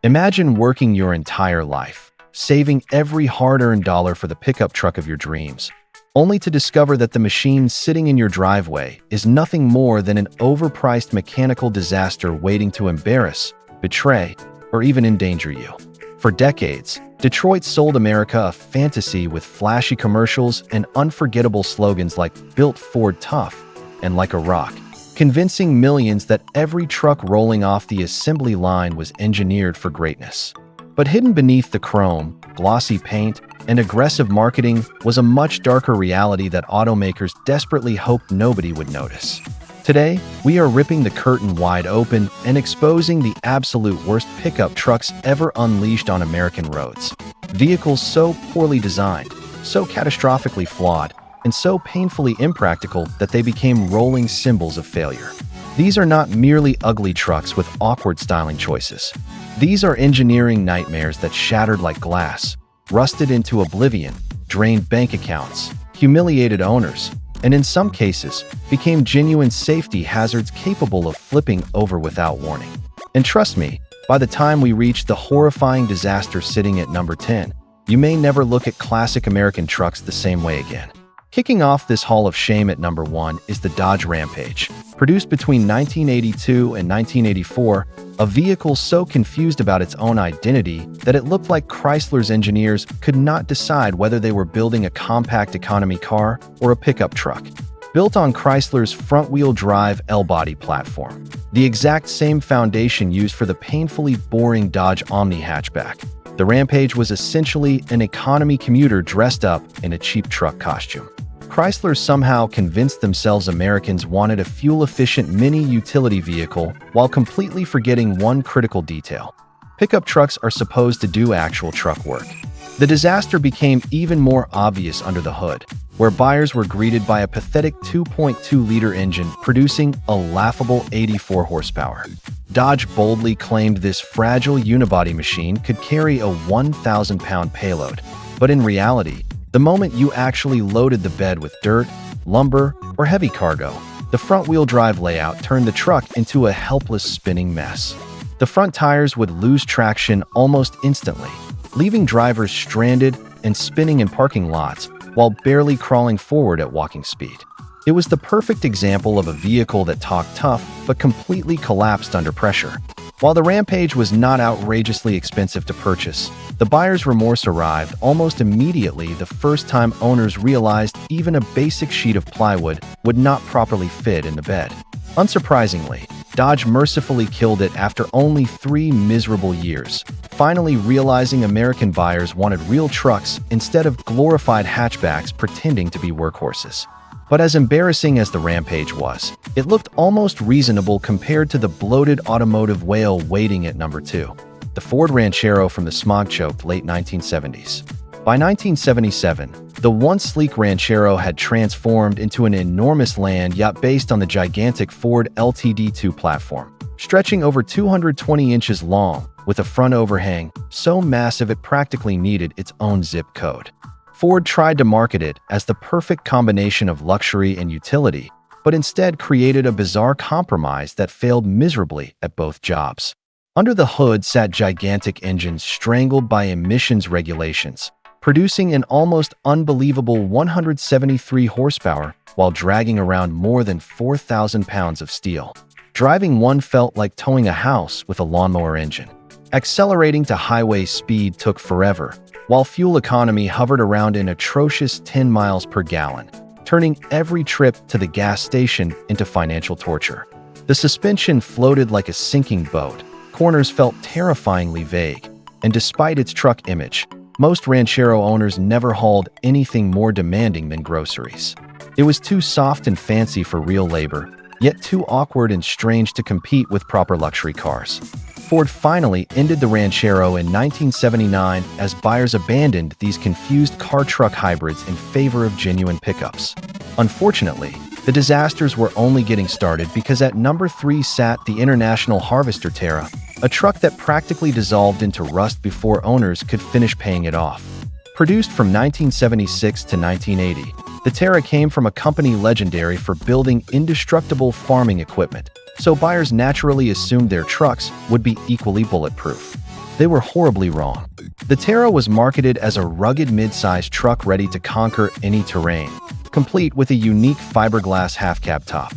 Imagine working your entire life, saving every hard-earned dollar for the pickup truck of your dreams, only to discover that the machine sitting in your driveway is nothing more than an overpriced mechanical disaster waiting to embarrass, betray, or even endanger you. For decades, Detroit sold America a fantasy with flashy commercials and unforgettable slogans like "Built Ford Tough" and "Like a Rock," convincing millions that every truck rolling off the assembly line was engineered for greatness. But hidden beneath the chrome, glossy paint, and aggressive marketing was a much darker reality that automakers desperately hoped nobody would notice. Today, we are ripping the curtain wide open and exposing the absolute worst pickup trucks ever unleashed on American roads. Vehicles so poorly designed, so catastrophically flawed, and so painfully impractical that they became rolling symbols of failure. These are not merely ugly trucks with awkward styling choices. These are engineering nightmares that shattered like glass, rusted into oblivion, drained bank accounts, humiliated owners, and in some cases, became genuine safety hazards capable of flipping over without warning. And trust me, by the time we reach the horrifying disaster sitting at number 10, you may never look at classic American trucks the same way again. Kicking off this Hall of Shame at number 1 is the Dodge Rampage. Produced between 1982 and 1984, a vehicle so confused about its own identity that it looked like Chrysler's engineers could not decide whether they were building a compact economy car or a pickup truck. Built on Chrysler's front-wheel drive L-body platform, the exact same foundation used for the painfully boring Dodge Omni hatchback, the Rampage was essentially an economy commuter dressed up in a cheap truck costume. Chrysler somehow convinced themselves Americans wanted a fuel-efficient mini utility vehicle while completely forgetting one critical detail. Pickup trucks are supposed to do actual truck work. The disaster became even more obvious under the hood, where buyers were greeted by a pathetic 2.2-liter engine producing a laughable 84 horsepower. Dodge boldly claimed this fragile unibody machine could carry a 1,000-pound payload, but in reality, the moment you actually loaded the bed with dirt, lumber, or heavy cargo, the front-wheel drive layout turned the truck into a helpless spinning mess. The front tires would lose traction almost instantly, leaving drivers stranded and spinning in parking lots while barely crawling forward at walking speed. It was the perfect example of a vehicle that talked tough but completely collapsed under pressure. While the Rampage was not outrageously expensive to purchase, the buyer's remorse arrived almost immediately the first time owners realized even a basic sheet of plywood would not properly fit in the bed. Unsurprisingly, Dodge mercifully killed it after only 3 miserable years, finally realizing American buyers wanted real trucks instead of glorified hatchbacks pretending to be workhorses. But as embarrassing as the Rampage was, it looked almost reasonable compared to the bloated automotive whale waiting at number 2, the Ford Ranchero from the smog-choked late 1970s. By 1977, the once sleek Ranchero had transformed into an enormous land yacht based on the gigantic Ford LTD2 platform, stretching over 220 inches long, with a front overhang so massive it practically needed its own zip code. Ford tried to market it as the perfect combination of luxury and utility, but instead created a bizarre compromise that failed miserably at both jobs. Under the hood sat gigantic engines strangled by emissions regulations, producing an almost unbelievable 173 horsepower while dragging around more than 4,000 pounds of steel. Driving one felt like towing a house with a lawnmower engine. Accelerating to highway speed took forever, while fuel economy hovered around an atrocious 10 miles per gallon, turning every trip to the gas station into financial torture. The suspension floated like a sinking boat, corners felt terrifyingly vague, and despite its truck image, most Ranchero owners never hauled anything more demanding than groceries. It was too soft and fancy for real labor, yet too awkward and strange to compete with proper luxury cars. Ford finally ended the Ranchero in 1979 as buyers abandoned these confused car-truck hybrids in favor of genuine pickups. Unfortunately, the disasters were only getting started because at number 3 sat the International Harvester Terra, a truck that practically dissolved into rust before owners could finish paying it off. Produced from 1976 to 1980, the Terra came from a company legendary for building indestructible farming equipment, so buyers naturally assumed their trucks would be equally bulletproof. They were horribly wrong. The Terra was marketed as a rugged mid-size truck ready to conquer any terrain, complete with a unique fiberglass half-cab top.